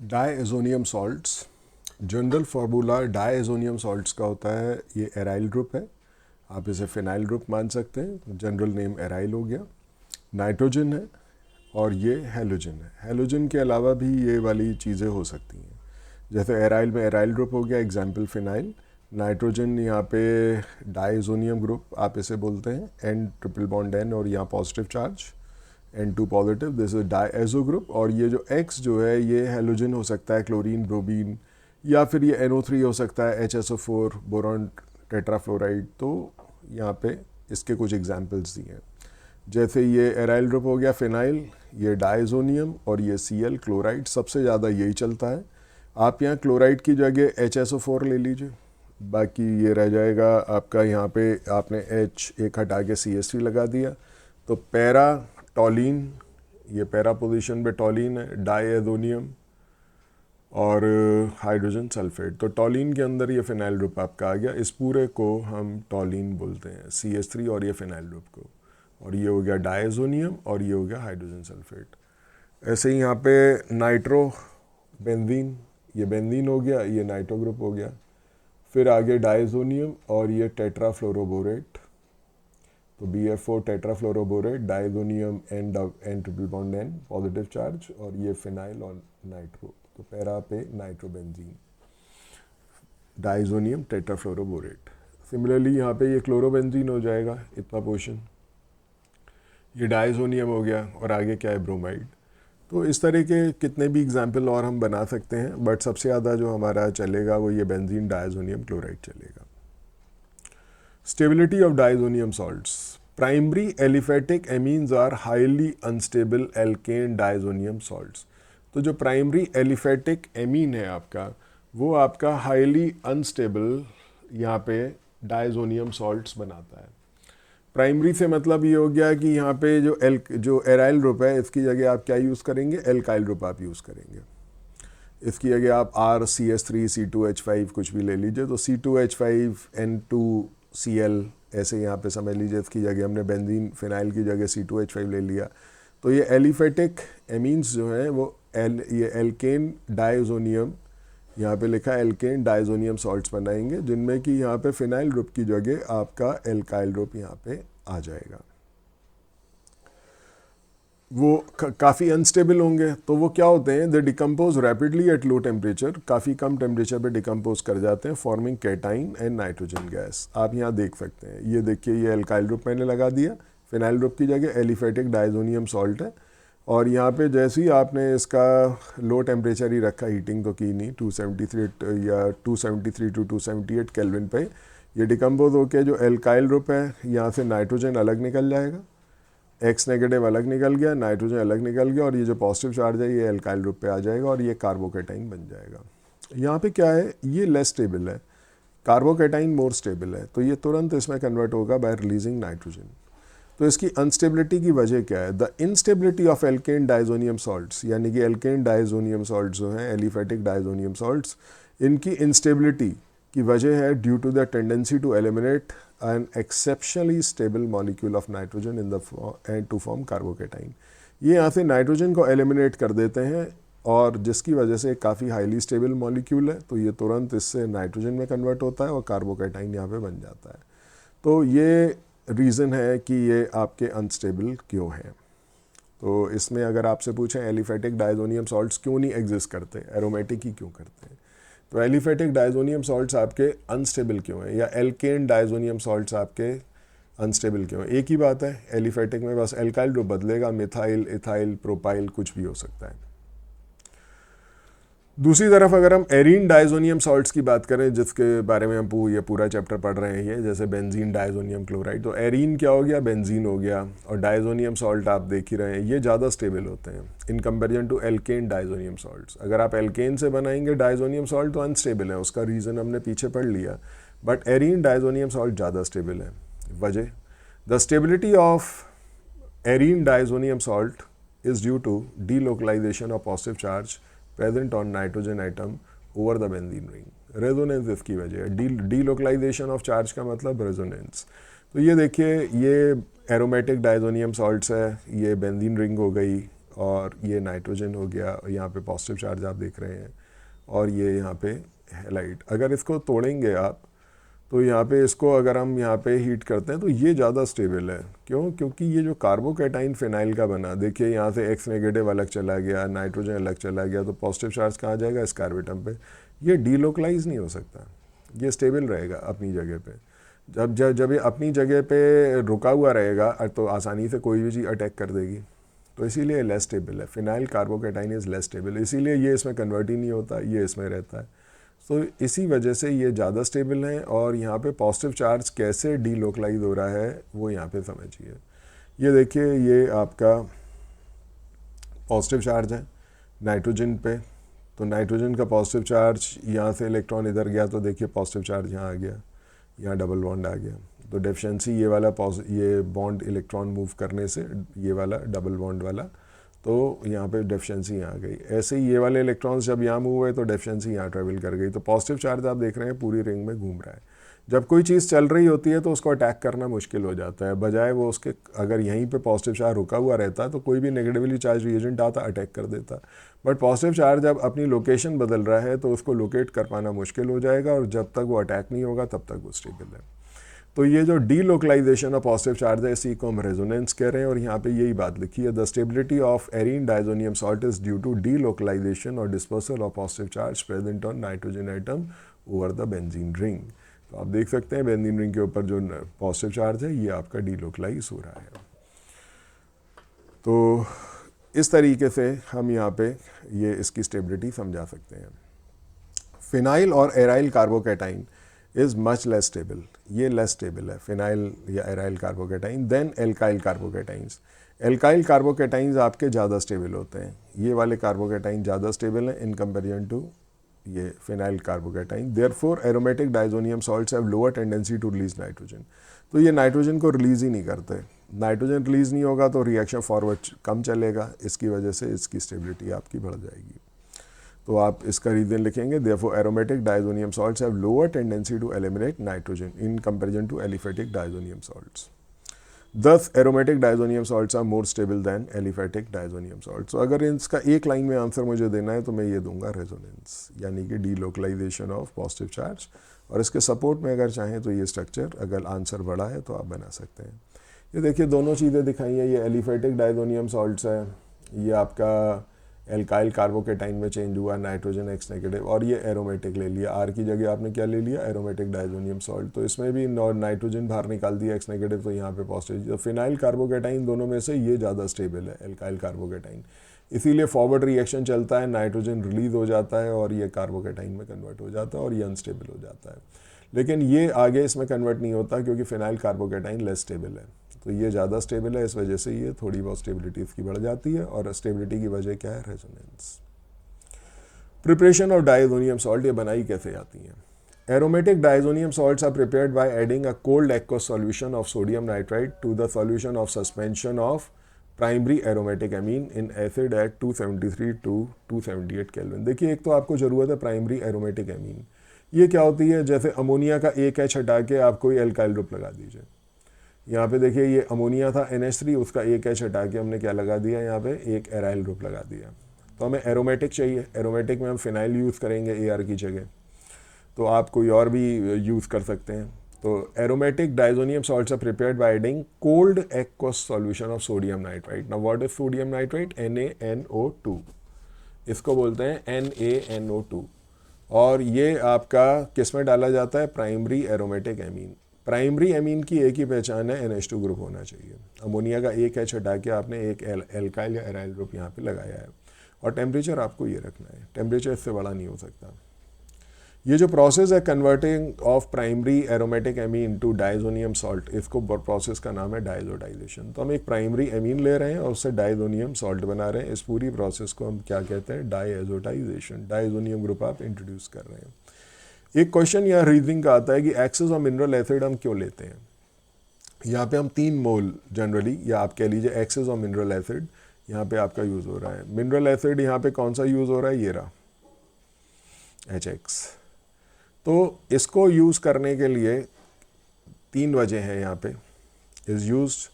डायएजोनियम salts, general formula डायएजोनियम salts का होता है, ये एराइल ग्रुप है, आप इसे फिनाइल ग्रुप मान सकते हैं, जनरल नेम एराइल हो गया। नाइट्रोजन है और ये हेलोजन है। हेलोजन के अलावा भी ये वाली चीज़ें हो सकती हैं, जैसे एराइल में एराइल ग्रुप हो गया, एग्जाम्पल फिनाइल। नाइट्रोजन यहाँ पे डायएजोनियम ग्रुप आप इसे बोलते हैं, एन ट्रिपल बॉन्ड एन और यहाँ positive charge, N2 positive, this is diazo group. और ये जो X जो है ये हेलोजन हो सकता है, क्लोरीन, ब्रोमीन, या फिर ये NO3 हो सकता है, HSO4, बोरॉन टेट्राफ्लोराइड। तो यहाँ पे इसके कुछ एग्जांपल्स दिए हैं, जैसे ये एराइल ग्रुप हो गया फिनाइल, ये डायजोनियम और ये Cl क्लोराइड, सबसे ज़्यादा यही चलता है। आप यहाँ क्लोराइड की जगह HSO4 ले लीजिए, बाकी ये रह जाएगा आपका, यहाँ पे आपने H एक हटा के CH3 लगा दिया, तो पैरा टॉलिन, ये पैरा पोजीशन पे टॉलिन है, डायएजोनियम और हाइड्रोजन सल्फेट। तो टॉलिन के अंदर ये फिनाइल ग्रुप आपका आ गया, इस पूरे को हम टॉलिन बोलते हैं, CH3 और ये फिनाइल ग्रुप को। और ये हो गया डायएजोनियम और ये हो गया हाइड्रोजन सल्फेट। ऐसे ही यहाँ पे नाइट्रो बेंजीन, ये बेंजीन हो गया, ये नाइट्रो ग्रुप हो गया। फिर आगे डायजोनियम और ये टेट्राफ्लोरोबोरेट, तो BF4 tetrafluoroborate, diazonium N triple bond N positive charge, और ये फिनाइल और नाइट्रो, तो पैरा पे नाइट्रोबेंजीन, डायजोनियम टेट्राफ्लोरोबोरेट। सिमिलरली यहाँ पे ये क्लोरोबेंजीन हो जाएगा, इतना पोर्शन, ये डायजोनियम हो गया, और आगे क्या है, ब्रोमाइड। तो इस तरह के कितने भी एग्जाम्पल और हम बना सकते हैं, बट सबसे ज़्यादा जो हमारा चलेगा वो ये बेंजीन डायजोनियम क्लोराइड चलेगा। Stability of diazonium salts. Primary aliphatic amines are highly unstable alkane diazonium salts. तो जो प्राइमरी एलिफेटिक एमीन है आपका, वो आपका हाईली अनस्टेबल यहाँ पे डायजोनियम सॉल्ट्स बनाता है। प्राइमरी से मतलब ये हो गया कि यहाँ पे जो एराइल ग्रुप है, इसकी जगह आप क्या यूज़ करेंगे, एल्काइल ग्रुप आप यूज़ करेंगे। इसकी जगह आप RCH3 C2H5 कुछ भी ले लीजिए, तो C2H5 N2Cl ऐसे यहाँ पे समझ लीजिए, इसकी जगह हमने बेंजीन फिनाइल की जगह C2H5 ले लिया। तो ये एलिफेटिक एमीन्स जो हैं वो ये एल्केन डायजोनियम, यहाँ पे लिखा है एल्केन डायजोनियम सॉल्ट्स बनाएंगे, जिनमें कि यहाँ पे फिनाइल ग्रुप की जगह आपका एल्काइल ग्रुप यहाँ पे आ जाएगा। वो काफ़ी अनस्टेबल होंगे, तो वो क्या होते हैं, दे decompose rapidly at low temperature, काफ़ी कम टेम्परेचर पे डिकम्पोज कर जाते हैं, forming cation and nitrogen gas. आप यहाँ देख सकते हैं, ये देखिए, ये एल्काइल ग्रुप मैंने लगा दिया, फिनाइल ग्रुप की जगह एलिफेटिक डायजोनियम सॉल्ट है। और यहाँ पे जैसे ही आपने इसका लो टेम्परेचर ही रखा, हीटिंग तो की नहीं, 273 या 273 to 278 केल्विन पे ये डिकम्पोज होकर जो एल्काइल ग्रुप है, यहाँ से नाइट्रोजन अलग निकल जाएगा, X नेगेटिव अलग निकल गया, नाइट्रोजन अलग निकल गया, और ये जो पॉजिटिव चार्ज है ये एल्काइल ग्रुप पे आ जाएगा, और ये कार्बोकैटाइन बन जाएगा। यहाँ पे क्या है, ये लेस स्टेबल है, कार्बोकैटाइन मोर स्टेबल है, तो ये तुरंत इसमें कन्वर्ट होगा बाय रिलीजिंग नाइट्रोजन। तो इसकी अनस्टेबिलिटी की वजह क्या है, the instability of alkane diazonium salts, यानी कि एल्केन डायजोनियम सॉल्ट्स जो हैं, एलिफेटिक डायजोनियम सॉल्ट्स, इनकी इंस्टेबिलिटी की वजह है due to the tendency to eliminate an exceptionally stable molecule of nitrogen in the and to form carbocation। ये यहाँ से नाइट्रोजन को एलिमिनेट कर देते हैं, और जिसकी वजह से काफ़ी हाईली स्टेबल मॉलिक्यूल है, तो ये तुरंत इससे नाइट्रोजन में कन्वर्ट होता है और कार्बोकैटाइन यहाँ पे बन जाता है। तो ये रीज़न है कि ये आपके अनस्टेबल क्यों हैं। तो इसमें अगर आपसे पूछें एलिफेटिक डायजोनियम सॉल्ट्स क्यों नहीं एग्जिस्ट करते, एरोमेटिक ही क्यों करते हैं, तो एलिफेटिक डायजोनियम सॉल्ट्स आपके अनस्टेबल क्यों हैं, या एल्केन डायजोनियम सॉल्ट्स आपके अनस्टेबल क्यों हैं। एक ही बात है, एलिफेटिक में बस एल्काइल ग्रुप बदलेगा, मिथाइल, इथाइल, प्रोपाइल कुछ भी हो सकता है। दूसरी तरफ अगर हम एरीन डायजोनियम सॉल्ट्स की बात करें, जिसके बारे में हम ये पूरा चैप्टर पढ़ रहे हैं, जैसे बेंजीन डायजोनियम क्लोराइड, तो एरीन क्या हो गया, बेंजीन हो गया, और डायजोनियम सॉल्ट आप देख ही रहे हैं, ये ज़्यादा स्टेबल होते हैं in comparison to alkane diazonium salts. अगर आप एल्केन से बनाएंगे डायजोनियम सॉल्ट तो अनस्टेबल है, उसका रीज़न हमने पीछे पढ़ लिया, बट एरीन डायजोनियम सॉल्ट ज़्यादा स्टेबल है। वजह, the stability of arene diazonium salt is due to delocalisation of positive charge present on nitrogen atom over the benzene ring। Resonance इसकी वजह है, डीलोकलाइजेशन ऑफ चार्ज का मतलब रेजोनेंस। तो ये देखिए, ये एरोमेटिक डायजोनियम सॉल्ट्स है, ये बेंजीन रिंग हो गई, और ये नाइट्रोजन हो गया, यहाँ पे पॉजिटिव चार्ज आप देख रहे हैं, और ये यहाँ पे हैलाइड। अगर इसको तोड़ेंगे आप तो यहाँ पे इसको अगर हम यहाँ पे हीट करते हैं तो ये ज़्यादा स्टेबल है। क्यों? क्योंकि ये जो कार्बोकैटाइन फिनाइल का बना, देखिए यहाँ से एक्स नेगेटिव अलग चला गया, नाइट्रोजन अलग चला गया, तो पॉजिटिव चार्ज कहाँ जाएगा? इस कार्बेटम पे। ये डीलोकलाइज नहीं हो सकता, ये स्टेबल रहेगा अपनी जगह पे। जब ये अपनी जगह पे रुका हुआ रहेगा तो आसानी से कोई भी चीज़ अटैक कर देगी, तो इसीलिए लेस स्टेबल है। Phenyl carbocation is less stable, इसीलिए ये इसमें कन्वर्ट ही नहीं होता, ये इसमें रहता है। तो इसी वजह से ये ज़्यादा स्टेबल है। और यहाँ पे पॉजिटिव चार्ज कैसे डीलोकलाइज हो रहा है वो यहाँ पे समझिए। ये देखिए, ये आपका पॉजिटिव चार्ज है नाइट्रोजन पे, तो नाइट्रोजन का पॉजिटिव चार्ज, यहाँ से इलेक्ट्रॉन इधर गया तो देखिए पॉजिटिव चार्ज यहाँ आ गया, यहाँ डबल बॉन्ड आ गया। तो डेफिशिएंसी ये वाला ये बॉन्ड इलेक्ट्रॉन मूव करने से, ये वाला डबल बॉन्ड वाला, तो यहाँ पे डेफिशिएंसी यहाँ आ गई। ऐसे ही ये वाले इलेक्ट्रॉन्स जब यहाँ मूव हुए तो डेफिशिएंसी यहाँ ट्रेवल कर गई। तो पॉजिटिव चार्ज आप देख रहे हैं पूरी रिंग में घूम रहा है। जब कोई चीज़ चल रही होती है तो उसको अटैक करना मुश्किल हो जाता है, बजाय वो उसके, अगर यहीं पे पॉजिटिव चार्ज रुका हुआ रहता तो कोई भी नेगेटिवली चार्ज रिएजेंट आता अटैक कर देता। बट पॉजिटिव चार्ज जब अपनी लोकेशन बदल रहा है तो उसको लोकेट कर पाना मुश्किल हो जाएगा, और जब तक वो अटैक नहीं होगा तब तक वो स्टेबल है। तो ये जो डीलोकलाइजेशन ऑफ पॉजिटिव चार्ज है, इसी को हम रेजोनेंस कह रहे हैं। और यहाँ पे यही बात लिखी है, the stability of arene diazonium salt is due to delocalisation और dispersal of positive charge present on nitrogen atom over the benzene ring. तो आप देख सकते हैं बेंजीन रिंग के ऊपर जो पॉजिटिव चार्ज है ये आपका डीलोकलाइज हो रहा है। तो इस तरीके से हम यहाँ पे ये इसकी स्टेबिलिटी समझा सकते हैं। फिनाइल और aryl carbocation is much less stable, ये लेस स्टेबल है फिनाइल या aryl carbocation than alkyl carbocations. Alkyl carbocations आपके ज़्यादा स्टेबल होते हैं, ये वाले कार्बोकैटाइन ज़्यादा स्टेबल हैं इन कंपेरिजन टू ये phenyl carbocation. Therefore aromatic diazonium salts have lower tendency to release nitrogen. तो ये नाइट्रोजन को रिलीज़ ही नहीं करते, नाइट्रोजन रिलीज़ नहीं होगा तो रिएक्शन फॉरवर्ड कम चलेगा, इसकी वजह से इसकी स्टेबिलिटी आपकी बढ़ जाएगी। तो आप इसका रीजन लिखेंगे, therefore aromatic diazonium salts have lower tendency to eliminate nitrogen in comparison to aliphatic diazonium salts. Thus aromatic diazonium salts are more stable than aliphatic diazonium salts. तो अगर इसका एक लाइन में आंसर मुझे देना है तो मैं ये दूंगा रेजोनेंस, यानी कि डीलोकलाइजेशन ऑफ पॉजिटिव चार्ज। और इसके सपोर्ट में अगर चाहें तो ये स्ट्रक्चर, अगर आंसर बड़ा है तो आप बना सकते हैं। ये देखिए दोनों चीज़ें दिखाई हैं, ये एलिफेटिक डाइजोनियम सॉल्ट्स है, ये आपका एल्काइल कार्बोकैटाइन में चेंज हुआ नाइट्रोजन एक्स नेगेटिव, और ये एरोमेटिक ले लिया, आर की जगह आपने क्या ले लिया? Aromatic diazonium salt. तो इसमें भी नाइट्रोजन बाहर निकाल दिया एक्स नेगेटिव, तो यहाँ पे पॉजिटिव। तो फिनाइल कार्बोकैटाइन दोनों में से ये ज़्यादा स्टेबल है एल्काइल कार्बोकैटाइन, इसीलिए फॉरवर्ड रिएक्शन चलता है, नाइट्रोजन रिलीज हो जाता है और ये कार्बोकैटाइन में कन्वर्ट हो जाता है और ये अनस्टेबल हो जाता है। लेकिन ये आगे इसमें कन्वर्ट नहीं होता क्योंकि फिनाइल कार्बोकैटाइन लेस स्टेबल है, तो ये ज़्यादा स्टेबल है, इस वजह से ये थोड़ी बहुत स्टेबिलिटी इसकी बढ़ जाती है। और स्टेबिलिटी की वजह क्या है? Resonance. Preparation of diazonium salt, ये बनाई कैसे जाती हैं? Aromatic diazonium salts are prepared by adding a cold aqueous solution of sodium nitrite to the solution of suspension of primary aromatic amine in acid at 273 to 278 kelvin. देखिए एक तो आपको ज़रूरत है प्राइमरी एरोमेटिक एमीन। ये क्या होती है? जैसे अमोनिया का एक एच हटा के आप कोई एल्काइल ग्रुप लगा दीजिए। यहाँ पे देखिए ये अमोनिया था NH3, उसका एक एच हटा के हमने क्या लगा दिया? यहाँ पे एक एराइल ग्रुप लगा दिया। तो हमें एरोमेटिक चाहिए, एरोमेटिक में हम फिनाइल यूज़ करेंगे AR की जगह, तो आप कोई और भी यूज़ कर सकते हैं। तो aromatic diazonium salts are prepared by adding cold aqueous solution of sodium nitrite. Now what is sodium nitrite? NaNO2, इसको बोलते हैं NaNO2। और ये आपका किस में डाला जाता है? Primary aromatic amine. Primary amine की एक ही पहचान है, NH2 ग्रुप होना चाहिए। अमोनिया का एक एच हटा के आपने एक एल्काइल या एराइल ग्रुप यहाँ पे लगाया है। और टेम्परेचर आपको ये रखना है, टेम्परेचर इससे बड़ा नहीं हो सकता। ये जो प्रोसेस है converting of primary aromatic amine to diazonium salt, इसको प्रोसेस का नाम है डाइजोटाइजेशन। तो हम एक प्राइमरी एमीन ले रहे हैं और उससे डाइजोनियम सॉल्ट बना रहे हैं। इस पूरी प्रोसेस को हम क्या कहते हैं? डाइजोटाइजेशन। डाइजोनियम ग्रुप आप इंट्रोड्यूस कर रहे हैं। एक क्वेश्चन यहाँ रीजनिंग का आता है कि एक्सेस ऑफ मिनरल एसिड हम क्यों लेते हैं? यहाँ पे हम 3 मोल जनरली, या आप कह लीजिए एक्सेस ऑफ मिनरल एसिड यहाँ पे आपका यूज़ हो रहा है। मिनरल एसिड यहाँ पे कौन सा यूज़ हो रहा है? ये रहा HX। तो इसको यूज़ करने के लिए 3 वजह हैं यहाँ पे। Is used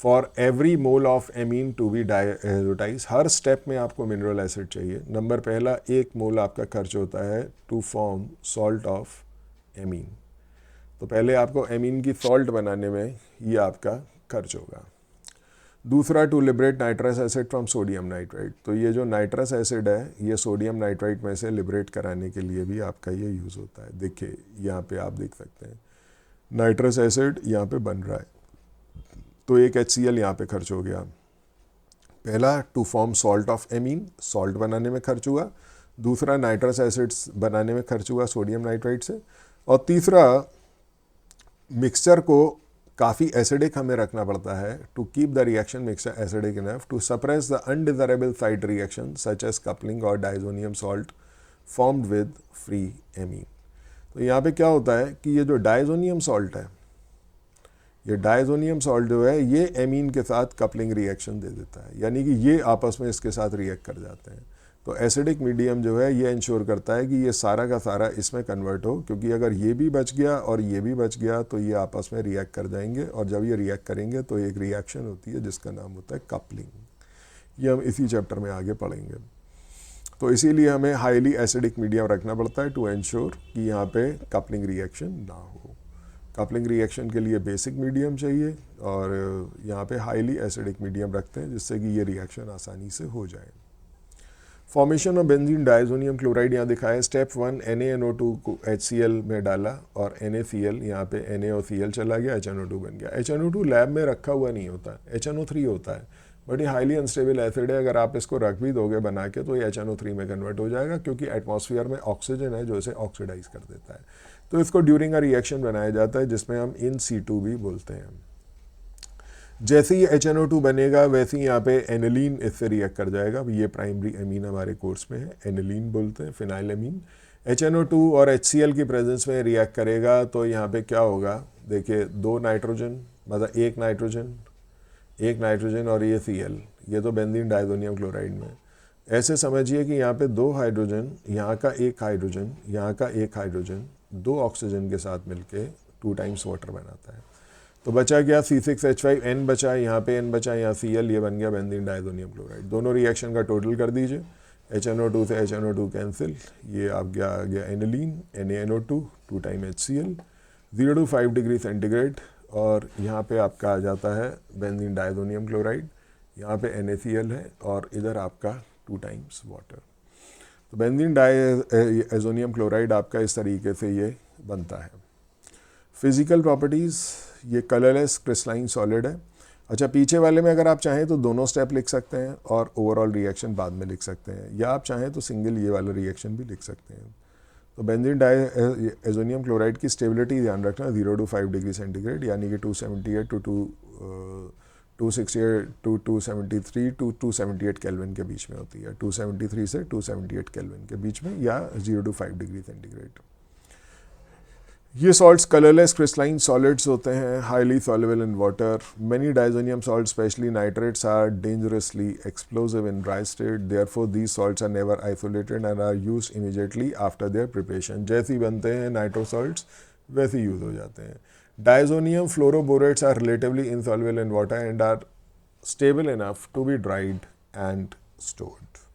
for every mole of amine to be diazotised, हर स्टेप में आपको मिनरल एसिड चाहिए। नंबर पहला, 1 मोल आपका खर्च होता है to form salt of amine. तो पहले आपको एमीन की सॉल्ट बनाने में ये आपका खर्च होगा। दूसरा, to liberate nitrous acid from sodium nitrite, तो ये जो नाइट्रस एसिड है ये सोडियम नाइट्राइट में से लिबरेट कराने के लिए भी आपका ये यूज़ होता है। देखिए यहाँ पे आप देख सकते हैं नाइट्रस एसिड यहाँ पे बन रहा है, तो एक HCl यहाँ पे खर्च हो गया। पहला, to form salt of amine, salt बनाने में खर्च हुआ। दूसरा, नाइट्रस एसिड्स बनाने में खर्च हुआ सोडियम नाइट्राइट से। और तीसरा, मिक्सचर को काफ़ी एसिडिक हमें रखना पड़ता है to keep the reaction mixture acidic enough to suppress the undesirable side reaction such as coupling और diazonium salt formed with free amine. तो यहाँ पे क्या होता है कि ये जो डाइजोनियम सॉल्ट है, ये डाइजोनियम सॉल्ट जो है ये एमीन के साथ कपलिंग रिएक्शन दे देता है, यानी कि ये आपस में इसके साथ रिएक्ट कर जाते हैं। तो एसिडिक मीडियम जो है ये इंश्योर करता है कि ये सारा का सारा इसमें कन्वर्ट हो, क्योंकि अगर ये भी बच गया और ये भी बच गया तो ये आपस में रिएक्ट कर जाएंगे, और जब ये रिएक्ट करेंगे तो एक रिएक्शन होती है जिसका नाम होता है कपलिंग। ये हम इसी चैप्टर में आगे पढ़ेंगे। तो इसीलिए हमें हाईली एसिडिक मीडियम रखना पड़ता है टू एंश्योर कि यहाँ पे कपलिंग रिएक्शन ना हो। कपलिंग रिएक्शन के लिए बेसिक मीडियम चाहिए, और यहाँ पे हाईली एसिडिक मीडियम रखते हैं जिससे कि ये रिएक्शन आसानी से हो जाए। Formation of benzene diazonium chloride यहाँ दिखाया है। स्टेप 1, NaNO2 को HCl में डाला और NaCl, यहाँ पे NaOCl चला गया, HNO2 बन गया। HNO2 लैब में रखा हुआ नहीं होता, HNO3 होता है, बट ये हाईली अनस्टेबल एसिड है। अगर आप इसको रख भी दोगे बना के तो ये HNO3 में कन्वर्ट हो जाएगा, क्योंकि एटमॉस्फेयर में ऑक्सीजन है जो इसे ऑक्सीडाइज कर देता है। तो इसको ड्यूरिंग अ रिएक्शन बनाया जाता है जिसमें हम इन situ भी बोलते हैं। जैसे ही HNO2 बनेगा वैसे ही यहाँ पे एनिलीन इससे रिएक्ट कर जाएगा। ये प्राइमरी एमीन हमारे कोर्स में है, एनिलीन बोलते हैं, फिनाइल एमीन। HNO2 और HCl की प्रेजेंस में रिएक्ट करेगा तो यहाँ पे क्या होगा, देखिए 2 नाइट्रोजन, मतलब एक नाइट्रोजन और ये Cl, ये तो बेंजीन डाइजोनियम क्लोराइड में। ऐसे समझिए कि यहाँ पे 2 हाइड्रोजन, यहाँ का एक हाइड्रोजन, यहाँ का एक हाइड्रोजन 2 ऑक्सीजन के साथ मिलके 2 टाइम्स वाटर बनाता है। तो बचा क्या, C6H5, N बचा, यहाँ पे N बचा, यहाँ Cl, ये बन गया बेंजीन डाइजोनियम क्लोराइड। दोनों रिएक्शन का टोटल कर दीजिए, HNO2 से HNO2 कैंसिल, ये आ गया aniline, NaNO2 2 time HCl, 0 to 5 degree centigrade, और यहाँ पे आपका आ जाता है बेंजीन डाइजोनियम क्लोराइड, यहाँ पे NaCl है, और इधर आपका 2 टाइम्स वाटर। तो बेंजीन डाइजोनियम क्लोराइड आपका इस तरीके से ये बनता है। फिजिकल प्रॉपर्टीज़, ये कलरलेस क्रिस्टलाइन सॉलिड है। अच्छा, पीछे वाले में अगर आप चाहें तो दोनों स्टेप लिख सकते हैं और ओवरऑल रिएक्शन बाद में लिख सकते हैं, या आप चाहें तो सिंगल ये वाला रिएक्शन भी लिख सकते हैं। तो बेंजीन डाइजोनियम क्लोराइड की स्टेबिलिटी ध्यान रखना 0 to 5 डिग्री सेंटीग्रेड, यानी कि 278 to 268 to 273 to 278 केल्विन के बीच में होती है, 273 से 278 केल्विन के बीच में, या 0 to 5 डिग्री सेंटीग्रेड। ये सॉल्ट्स कलरलेस क्रिस्टलाइन सॉलिड्स होते हैं, highly soluble in water. Many diazonium salts, specially nitrates, are dangerously explosive in dry state, therefore these salts are never isolated and are used immediately after their preparation. जैसे ही बनते हैं nitro salts वैसे ही use हो जाते हैं। Diazonium fluoroborates are relatively insoluble in water and are stable enough to be dried and stored.